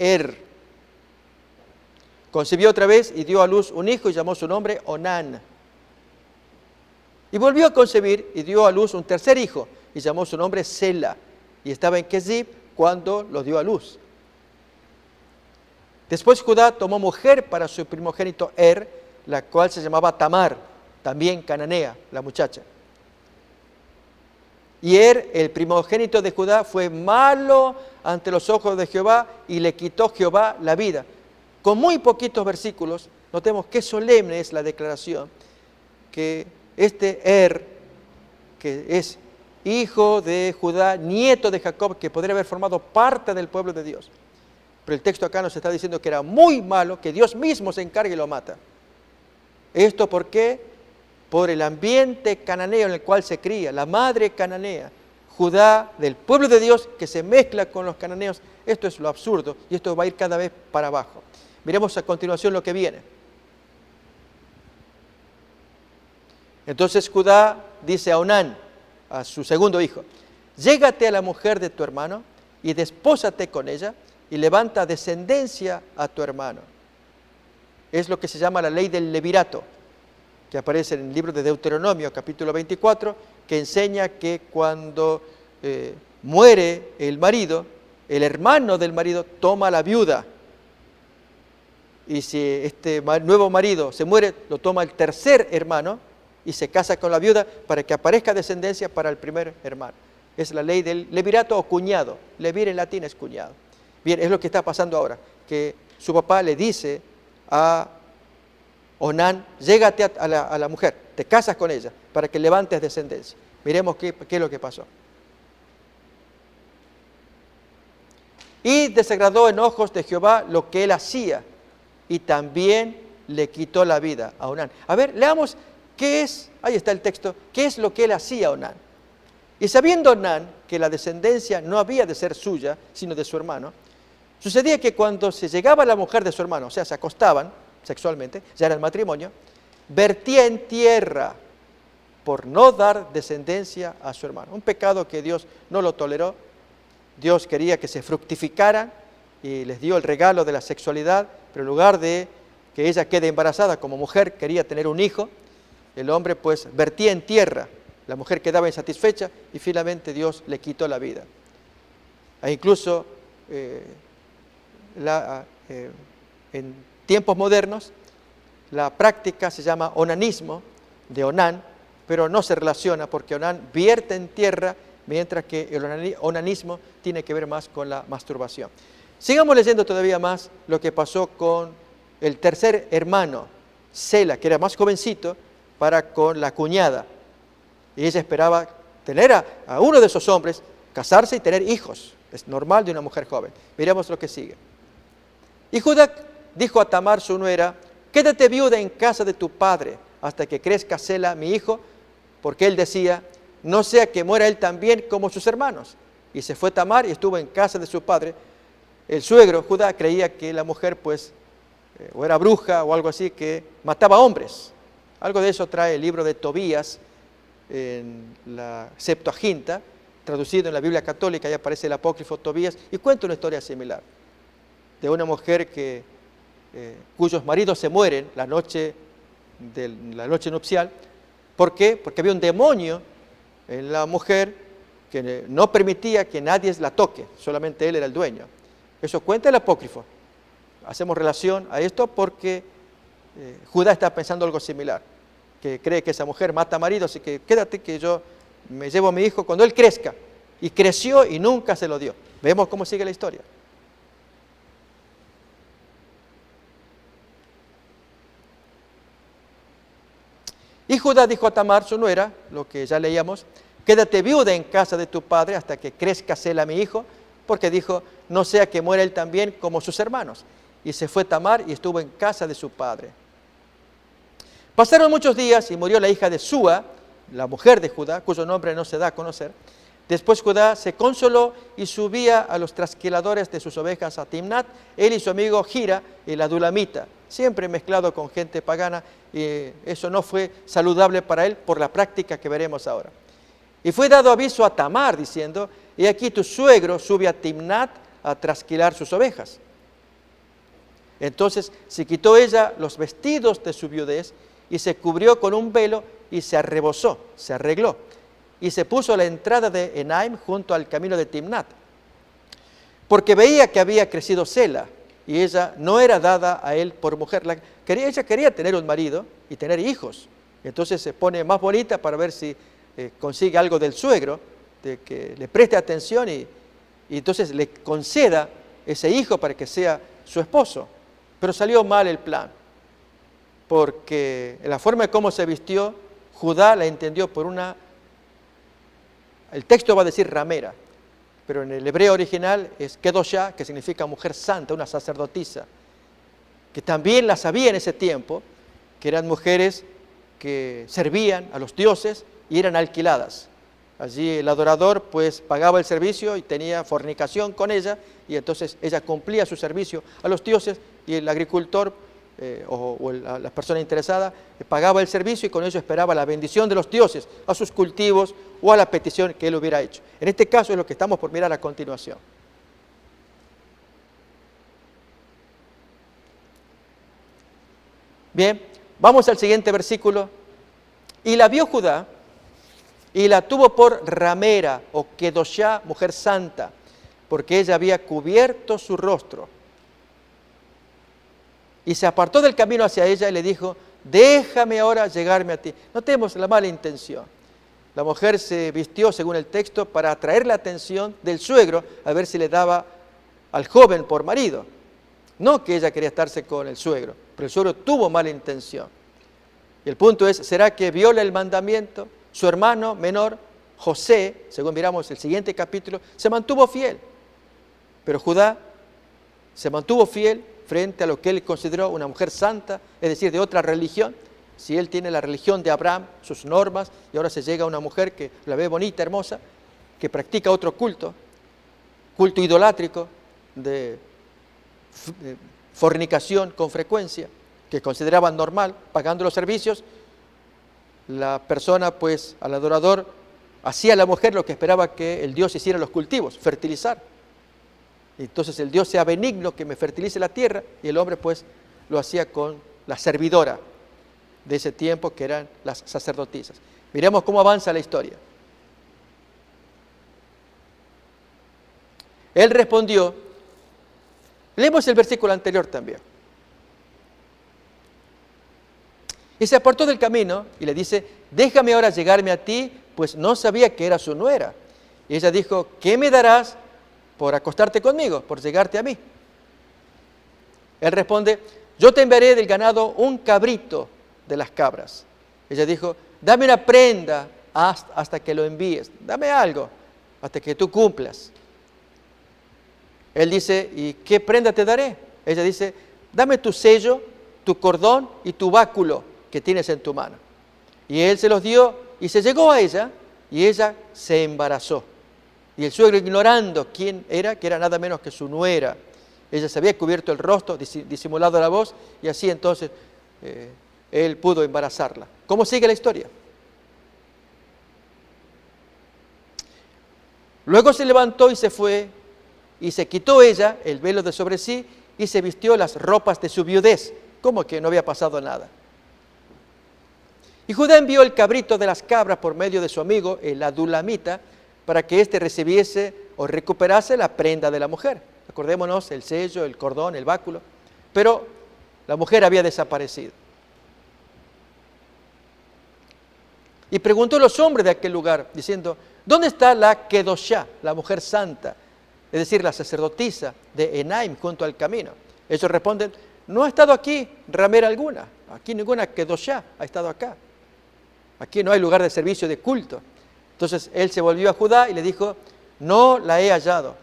Concibió otra vez y dio a luz un hijo, y llamó su nombre Onán. Y volvió a concebir y dio a luz un tercer hijo, y llamó su nombre Sela, y estaba en Kezib cuando lo dio a luz. Después Judá tomó mujer para su primogénito la cual se llamaba Tamar, también cananea, la muchacha. Y el primogénito de Judá, fue malo ante los ojos de Jehová, y le quitó Jehová la vida. Con muy poquitos versículos, notemos qué solemne es la declaración, que este que es hijo de Judá, nieto de Jacob, que podría haber formado parte del pueblo de Dios. Pero el texto acá nos está diciendo que era muy malo, que Dios mismo se encarga y lo mata. ¿Esto por qué? Por el ambiente cananeo en el cual se cría, la madre cananea, Judá del pueblo de Dios que se mezcla con los cananeos. Esto es lo absurdo y esto va a ir cada vez para abajo. Miremos a continuación lo que viene. Entonces Judá dice a Onán, a su segundo hijo: llégate a la mujer de tu hermano y despósate con ella y levanta descendencia a tu hermano. Es lo que se llama la ley del levirato, que aparece en el libro de Deuteronomio, capítulo 24, que enseña que cuando muere el marido, el hermano del marido toma a la viuda. Y si este nuevo marido se muere, lo toma el tercer hermano y se casa con la viuda para que aparezca descendencia para el primer hermano. Es la ley del levirato o cuñado. Levir en latín es cuñado. Bien, es lo que está pasando ahora, que su papá le dice a Onán: llégate a la mujer, te casas con ella para que levantes descendencia. Miremos qué es lo que pasó. Y desagradó en ojos de Jehová lo que él hacía, y también le quitó la vida a Onán. A ver, leamos qué es, ahí está el texto, qué es lo que él hacía a Onán. Y sabiendo Onán que la descendencia no había de ser suya, sino de su hermano, sucedía que cuando se llegaba a la mujer de su hermano, o sea, se acostaban sexualmente, ya era el matrimonio, vertía en tierra por no dar descendencia a su hermano. Un pecado que Dios no lo toleró. Dios quería que se fructificaran y les dio el regalo de la sexualidad, pero en lugar de que ella quede embarazada como mujer, quería tener un hijo. El hombre pues vertía en tierra, la mujer quedaba insatisfecha y finalmente Dios le quitó la vida. E incluso en tiempos modernos la práctica se llama onanismo, de Onán, pero no se relaciona porque Onán vierte en tierra, mientras que el onanismo tiene que ver más con la masturbación. Sigamos leyendo todavía más lo que pasó con el tercer hermano, Sela, que era más jovencito, para con la cuñada. Y ella esperaba tener a uno de esos hombres, casarse y tener hijos. Es normal de una mujer joven. Miremos lo que sigue. Y Judá dijo a Tamar, su nuera: quédate viuda en casa de tu padre hasta que crezca Sela, mi hijo, porque él decía: no sea que muera él también como sus hermanos. Y se fue Tamar y estuvo en casa de su padre. El suegro, Judá, creía que la mujer pues o era bruja o algo así, que mataba hombres. Algo de eso trae el libro de Tobías en la Septuaginta, traducido en la Biblia católica, ahí aparece el apócrifo Tobías, y cuenta una historia similar, de una mujer cuyos maridos se mueren la noche nupcial. ¿Por qué? Porque había un demonio en la mujer que no permitía que nadie la toque, solamente él era el dueño. Eso cuenta el apócrifo. hacemos relación a esto porque Judá está pensando algo similar, que cree que esa mujer mata a marido, así que quédate que yo me llevo a mi hijo cuando él crezca. Y creció y nunca se lo dio. Vemos cómo sigue la historia. Y Judá dijo a Tamar, su nuera, lo que ya leíamos, quédate viuda en casa de tu padre hasta que crezca Sela mi hijo, porque dijo, no sea que muera él también como sus hermanos. Y se fue Tamar y estuvo en casa de su padre. Pasaron muchos días y murió la hija de Súa, la mujer de Judá, cuyo nombre no se da a conocer. Después Judá se consoló y subía a los trasquiladores de sus ovejas a Timnat, él y su amigo Gira, el adulamita, siempre mezclado con gente pagana, y eso no fue saludable para él por la práctica que veremos ahora. Y fue dado aviso a Tamar diciendo, y aquí tu suegro sube a Timnat a trasquilar sus ovejas. Entonces se quitó ella los vestidos de su viudez y se cubrió con un velo y se arrebozó, se arregló. Y se puso a la entrada de Enaim junto al camino de Timnat, porque veía que había crecido Sela, y ella no era dada a él por mujer. Ella quería tener un marido y tener hijos, entonces se pone más bonita para ver si consigue algo del suegro, de que le preste atención y entonces le conceda ese hijo para que sea su esposo. Pero salió mal el plan, porque la forma de cómo se vistió, Judá la entendió por una... El texto va a decir ramera, pero en el hebreo original es kedoshá, que significa mujer santa, una sacerdotisa, que también las había en ese tiempo, que eran mujeres que servían a los dioses y eran alquiladas. Allí el adorador pues pagaba el servicio y tenía fornicación con ella, y entonces ella cumplía su servicio a los dioses, y el agricultor la persona interesada pagaba el servicio y con ello esperaba la bendición de los dioses a sus cultivos o a la petición que él hubiera hecho. En este caso es lo que estamos por mirar a continuación. Bien, vamos al siguiente versículo. Y la vio Judá y la tuvo por ramera o kedoshá, mujer santa, porque ella había cubierto su rostro. Y se apartó del camino hacia ella y le dijo, déjame ahora llegarme a ti. Notemos la mala intención. La mujer se vistió, según el texto, para atraer la atención del suegro, a ver si le daba al joven por marido. No que ella quería estarse con el suegro, pero el suegro tuvo mala intención. Y el punto es, ¿será que viola el mandamiento? Su hermano menor, José, según miramos el siguiente capítulo, se mantuvo fiel. Pero Judá se mantuvo fiel frente a lo que él consideró una mujer santa, es decir, de otra religión. Si él tiene la religión de Abraham, sus normas, y ahora se llega a una mujer que la ve bonita, hermosa, que practica otro culto idolátrico, de fornicación con frecuencia, que consideraban normal, pagando los servicios, la persona, pues, al adorador, hacía a la mujer lo que esperaba que el Dios hiciera los cultivos, fertilizar. Entonces el Dios sea benigno, que me fertilice la tierra, y el hombre pues lo hacía con la servidora de ese tiempo, que eran las sacerdotisas. Miremos cómo avanza la historia. Él respondió, leemos el versículo anterior también. Y se apartó del camino y le dice, déjame ahora llegarme a ti, pues no sabía que era su nuera. Y ella dijo, ¿qué me darás por acostarte conmigo, por llegarte a mí? Él responde, yo te enviaré del ganado un cabrito de las cabras. Ella dijo, dame una prenda hasta que lo envíes, dame algo hasta que tú cumplas. Él dice, ¿y qué prenda te daré? Ella dice, dame tu sello, tu cordón y tu báculo que tienes en tu mano. Y él se los dio y se llegó a ella y ella se embarazó. Y el suegro, ignorando quién era, que era nada menos que su nuera, ella se había cubierto el rostro, disimulado la voz, y así entonces él pudo embarazarla. ¿Cómo sigue la historia? Luego se levantó y se fue, y se quitó ella el velo de sobre sí, y se vistió las ropas de su viudez, como que no había pasado nada. Y Judá envió el cabrito de las cabras por medio de su amigo, el adulamita, para que éste recibiese o recuperase la prenda de la mujer. Acordémonos, el sello, el cordón, el báculo. pero la mujer había desaparecido. Y preguntó a los hombres de aquel lugar, diciendo, ¿dónde está la Kedoshá, la mujer santa? Es decir, la sacerdotisa de Enaim, junto al camino. Ellos responden, no ha estado aquí ramera alguna, aquí ninguna Kedoshá ha estado acá. Aquí no hay lugar de servicio de culto. Entonces él se volvió a Judá y le dijo, no la he hallado.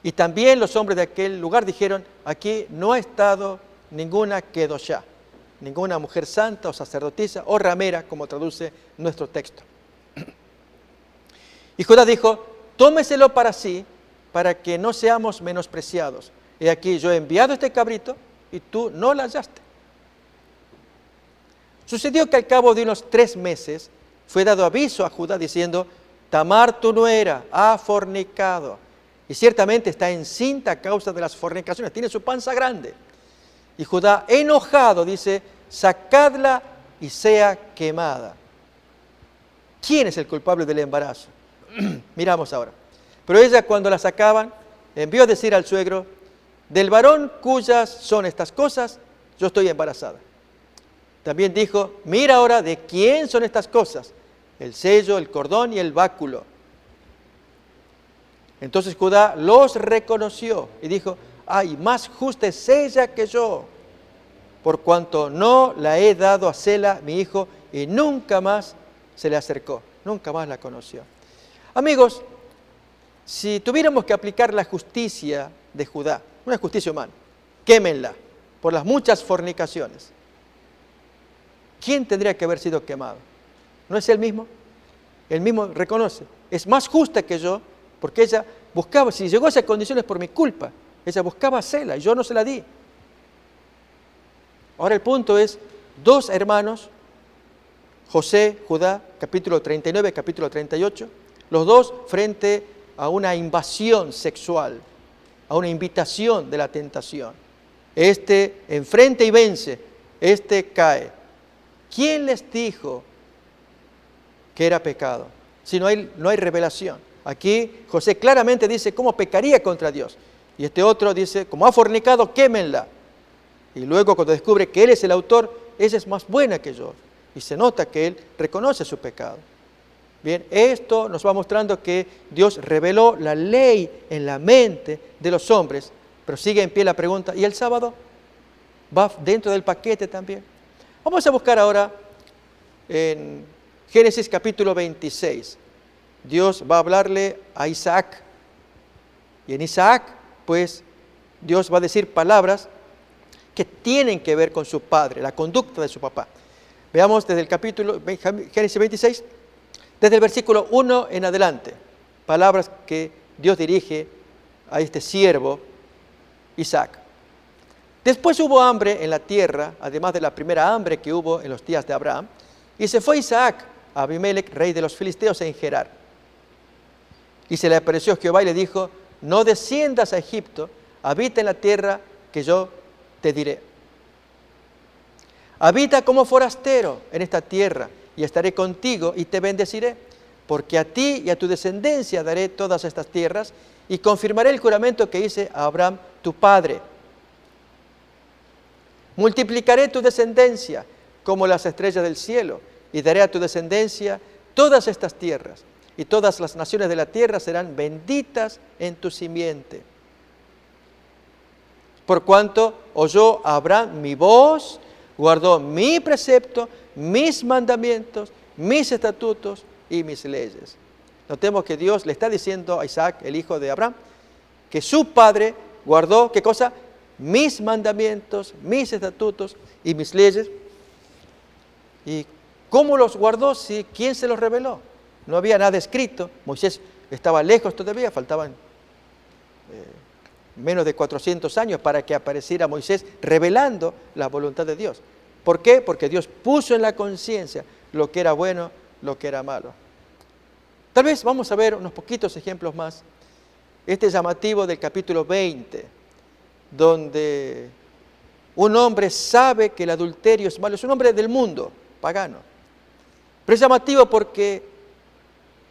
Y también los hombres de aquel lugar dijeron, aquí no ha estado ninguna Kedoshá, ninguna mujer santa o sacerdotisa o ramera, como traduce nuestro texto. Y Judá dijo, tómeselo para sí, para que no seamos menospreciados. He aquí, yo he enviado este cabrito y tú no la hallaste. Sucedió que al cabo de unos 3 meses fue dado aviso a Judá diciendo, Tamar tu nuera ha fornicado y ciertamente está encinta a causa de las fornicaciones, tiene su panza grande. Y Judá, enojado, dice, sacadla y sea quemada. ¿Quién es el culpable del embarazo? Miramos ahora. Pero ella, cuando la sacaban, envió a decir al suegro, del varón cuyas son estas cosas, yo estoy embarazada. También dijo, mira ahora de quién son estas cosas, el sello, el cordón y el báculo. Entonces Judá los reconoció y dijo, ay, más justa es ella que yo, por cuanto no la he dado a Sela, mi hijo, y nunca más se le acercó, nunca más la conoció. Amigos, si tuviéramos que aplicar la justicia de Judá, una justicia humana, quémenla por las muchas fornicaciones. ¿Quién tendría que haber sido quemado? ¿No es él mismo? Él mismo reconoce, es más justa que yo, porque ella buscaba, si llegó a esas condiciones por mi culpa, ella buscaba a Sela y yo no se la di. Ahora el punto es, 2 hermanos, José, Judá, capítulo 39, capítulo 38, los dos frente a una invasión sexual, a una invitación de la tentación. Este enfrenta y vence, este cae. ¿Quién les dijo que era pecado? Si no hay revelación. Aquí José claramente dice cómo pecaría contra Dios. Y este otro dice, como ha fornicado, quémenla. Y luego cuando descubre que él es el autor, ella es más buena que yo. Y se nota que él reconoce su pecado. Bien, esto nos va mostrando que Dios reveló la ley en la mente de los hombres. Pero sigue en pie la pregunta, ¿y el sábado? ¿Va dentro del paquete también? Vamos a buscar ahora en Génesis capítulo 26. Dios va a hablarle a Isaac. Y en Isaac, pues, Dios va a decir palabras que tienen que ver con su padre, la conducta de su papá. Veamos desde el capítulo, Génesis 26, desde el versículo 1 en adelante. Palabras que Dios dirige a este siervo, Isaac. Después hubo hambre en la tierra, además de la primera hambre que hubo en los días de Abraham, y se fue Isaac a Abimelech, rey de los filisteos, en Gerar. Y se le apareció Jehová y le dijo, no desciendas a Egipto, habita en la tierra que yo te diré. Habita como forastero en esta tierra, y estaré contigo y te bendeciré, porque a ti y a tu descendencia daré todas estas tierras, y confirmaré el juramento que hice a Abraham tu padre. Multiplicaré tu descendencia como las estrellas del cielo, y daré a tu descendencia todas estas tierras, y todas las naciones de la tierra serán benditas en tu simiente. Por cuanto oyó Abraham mi voz, guardó mi precepto, mis mandamientos, mis estatutos y mis leyes. Notemos que Dios le está diciendo a Isaac, el hijo de Abraham, que su padre guardó, ¿qué cosa? Mis mandamientos, mis estatutos y mis leyes. ¿Y cómo los guardó? Si ¿quién se los reveló? No había nada escrito. Moisés estaba lejos todavía, faltaban menos de 400 años para que apareciera Moisés revelando la voluntad de Dios. ¿Por qué? Porque Dios puso en la conciencia lo que era bueno, lo que era malo. Tal vez vamos a ver unos poquitos ejemplos más. Este llamativo del capítulo 20, donde un hombre sabe que el adulterio es malo, es un hombre del mundo, pagano. Pero es llamativo porque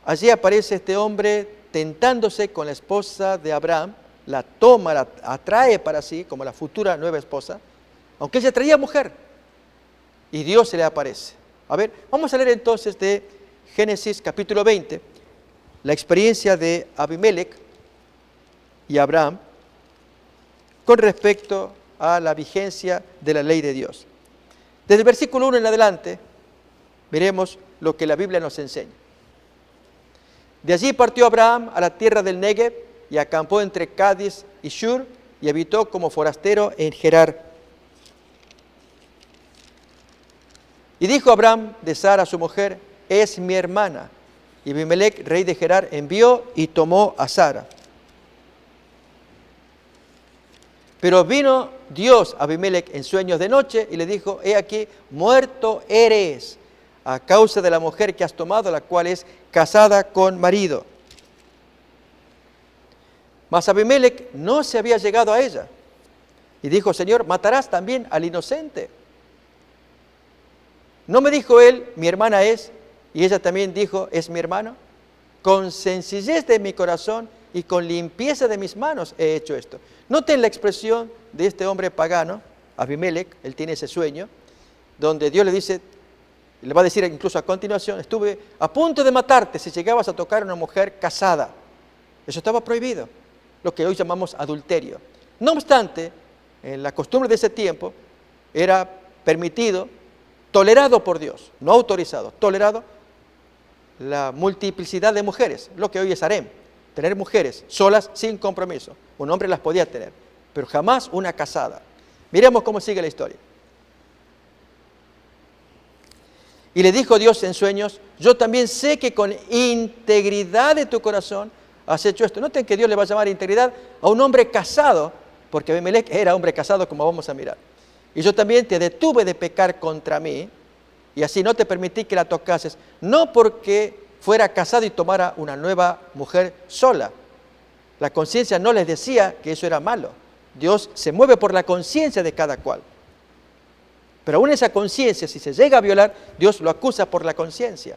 allí aparece este hombre tentándose con la esposa de Abraham, la toma, la atrae para sí como la futura nueva esposa, aunque ella traía mujer, y Dios se le aparece. A ver, vamos a leer entonces de Génesis capítulo 20, la experiencia de Abimelec y Abraham con respecto a la vigencia de la ley de Dios. Desde el versículo 1 en adelante, veremos lo que la Biblia nos enseña. De allí partió Abraham a la tierra del Negev y acampó entre Cádiz y Shur y habitó como forastero en Gerar. Y dijo Abraham de Sara, su mujer, es mi hermana. Y Abimelec, rey de Gerar, envió y tomó a Sara. Pero vino Dios a Abimelec en sueños de noche y le dijo, he aquí, muerto eres a causa de la mujer que has tomado, la cual es casada con marido. Mas Abimelec no se había llegado a ella. Y dijo, Señor, ¿matarás también al inocente? ¿No me dijo él, mi hermana es? Y ella también dijo, es mi hermano. Con sencillez de mi corazón y con limpieza de mis manos he hecho esto. Noten la expresión de este hombre pagano, Abimelec, él tiene ese sueño, donde Dios le dice, le va a decir incluso a continuación, estuve a punto de matarte si llegabas a tocar a una mujer casada. Eso estaba prohibido, lo que hoy llamamos adulterio. No obstante, en la costumbre de ese tiempo, era permitido, tolerado por Dios, no autorizado, tolerado la multiplicidad de mujeres, lo que hoy es harem, tener mujeres solas sin compromiso. Un hombre las podía tener, pero jamás una casada. Miremos cómo sigue la historia. Y le dijo Dios en sueños, yo también sé que con integridad de tu corazón has hecho esto. Noten que Dios le va a llamar integridad a un hombre casado, porque Abimelec era hombre casado, como vamos a mirar. Y yo también te detuve de pecar contra mí, y así no te permití que la tocases, no porque fuera casado y tomara una nueva mujer sola. La conciencia no les decía que eso era malo. Dios se mueve por la conciencia de cada cual. Pero aún esa conciencia, si se llega a violar, Dios lo acusa por la conciencia.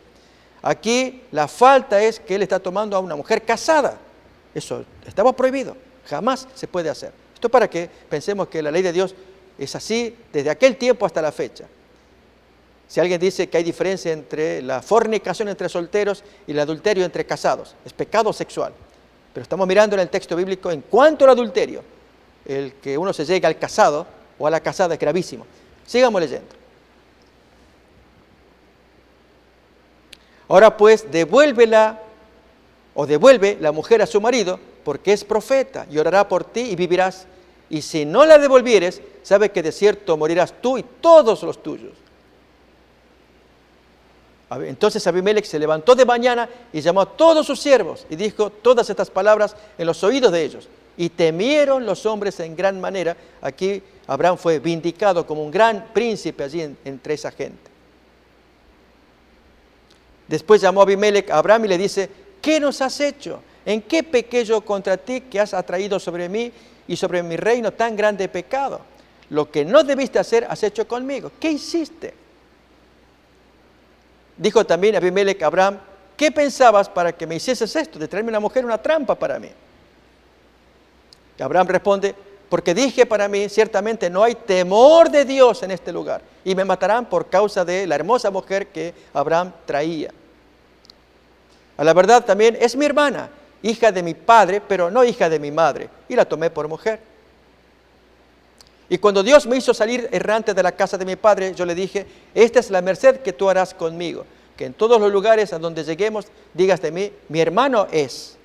Aquí la falta es que él está tomando a una mujer casada. Eso estaba prohibido, jamás se puede hacer. Esto para que pensemos que la ley de Dios es así desde aquel tiempo hasta la fecha. Si alguien dice que hay diferencia entre la fornicación entre solteros y el adulterio entre casados, es pecado sexual. Pero estamos mirando en el texto bíblico en cuanto al adulterio, el que uno se llegue al casado o a la casada es gravísimo. Sigamos leyendo. Ahora pues, devuelve la mujer a su marido, porque es profeta, y orará por ti y vivirás. Y si no la devolvieres, sabe que de cierto morirás tú y todos los tuyos. Entonces Abimelec se levantó de mañana y llamó a todos sus siervos y dijo todas estas palabras en los oídos de ellos. Y temieron los hombres en gran manera. Aquí Abraham fue vindicado como un gran príncipe allí entre esa gente. Después llamó a Abimelec a Abraham y le dice, ¿qué nos has hecho? ¿En qué pequé yo contra ti que has atraído sobre mí y sobre mi reino tan grande pecado? Lo que no debiste hacer has hecho conmigo. ¿Qué hiciste? Dijo también Abimelec a Abraham, ¿qué pensabas para que me hicieses esto, de traerme una mujer, una trampa para mí? Y Abraham responde, porque dije para mí, ciertamente no hay temor de Dios en este lugar, y me matarán por causa de la hermosa mujer que Abraham traía. A la verdad también es mi hermana, hija de mi padre, pero no hija de mi madre, y la tomé por mujer. Y cuando Dios me hizo salir errante de la casa de mi padre, yo le dije, esta es la merced que tú harás conmigo, que en todos los lugares a donde lleguemos digas de mí, mi hermano es.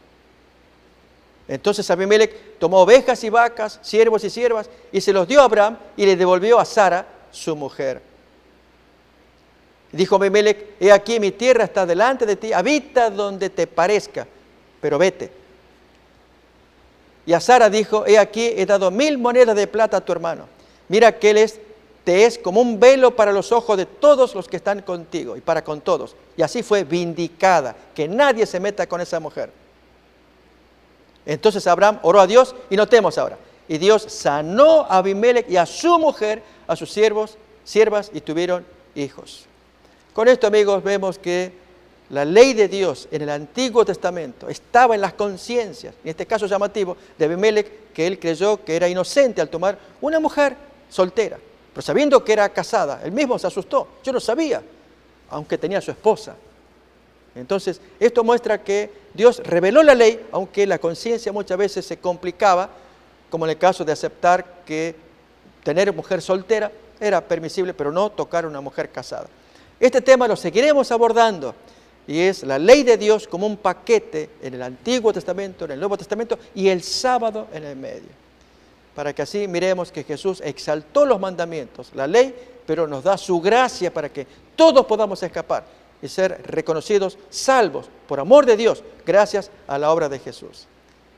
Entonces Abimelec tomó ovejas y vacas, siervos y siervas, y se los dio a Abraham y le devolvió a Sara, su mujer. Dijo Abimelec, he aquí mi tierra está delante de ti, habita donde te parezca, pero vete. Y a Sara dijo, he aquí he dado 1000 monedas de plata a tu hermano. Mira que él te es como un velo para los ojos de todos los que están contigo y para con todos. Y así fue vindicada, que nadie se meta con esa mujer. Entonces Abraham oró a Dios y notemos ahora. Y Dios sanó a Abimelec y a su mujer, a sus siervos, siervas y tuvieron hijos. Con esto, amigos, vemos que la ley de Dios en el Antiguo Testamento estaba en las conciencias, en este caso llamativo, de Abimelech, que él creyó que era inocente al tomar una mujer soltera, pero sabiendo que era casada, él mismo se asustó. Yo no sabía, aunque tenía su esposa. Entonces, esto muestra que Dios reveló la ley, aunque la conciencia muchas veces se complicaba, como en el caso de aceptar que tener mujer soltera era permisible, pero no tocar a una mujer casada. Este tema lo seguiremos abordando, y es la ley de Dios como un paquete en el Antiguo Testamento, en el Nuevo Testamento, y el sábado en el medio. Para que así miremos que Jesús exaltó los mandamientos, la ley, pero nos da su gracia para que todos podamos escapar y ser reconocidos, salvos, por amor de Dios, gracias a la obra de Jesús.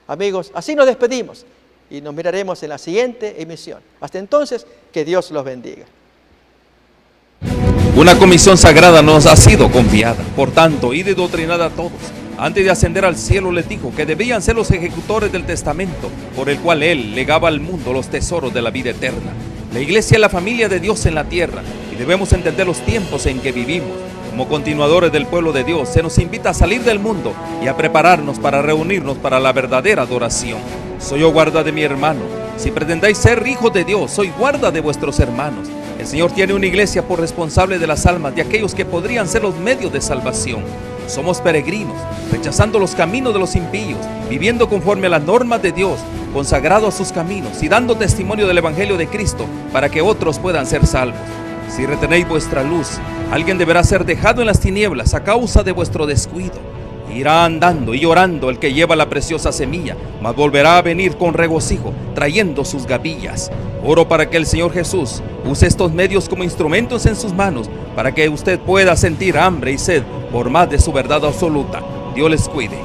Amigos, así nos despedimos y nos miraremos en la siguiente emisión. Hasta entonces, que Dios los bendiga. Una comisión sagrada nos ha sido confiada. Por tanto, id y doctrinad a todos. Antes de ascender al cielo les dijo que debían ser los ejecutores del testamento, por el cual Él legaba al mundo los tesoros de la vida eterna. La iglesia es la familia de Dios en la tierra, y debemos entender los tiempos en que vivimos. Como continuadores del pueblo de Dios, se nos invita a salir del mundo y a prepararnos para reunirnos para la verdadera adoración. Soy yo guarda de mi hermano. Si pretendáis ser hijos de Dios, soy guarda de vuestros hermanos. El Señor tiene una iglesia por responsable de las almas de aquellos que podrían ser los medios de salvación. Somos peregrinos, rechazando los caminos de los impíos, viviendo conforme a las normas de Dios, consagrados a sus caminos y dando testimonio del Evangelio de Cristo para que otros puedan ser salvos. Si retenéis vuestra luz, alguien deberá ser dejado en las tinieblas a causa de vuestro descuido. Irá andando y llorando el que lleva la preciosa semilla, mas volverá a venir con regocijo, trayendo sus gavillas. Oro para que el Señor Jesús use estos medios como instrumentos en sus manos, para que usted pueda sentir hambre y sed por más de su verdad absoluta. Dios les cuide.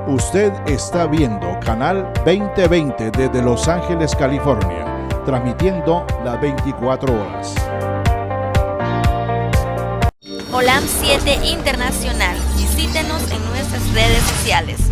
Usted está viendo Canal 2020 desde Los Ángeles, California, transmitiendo las 24 horas. Olam 7 Internacional. Visítenos en nuestras redes sociales.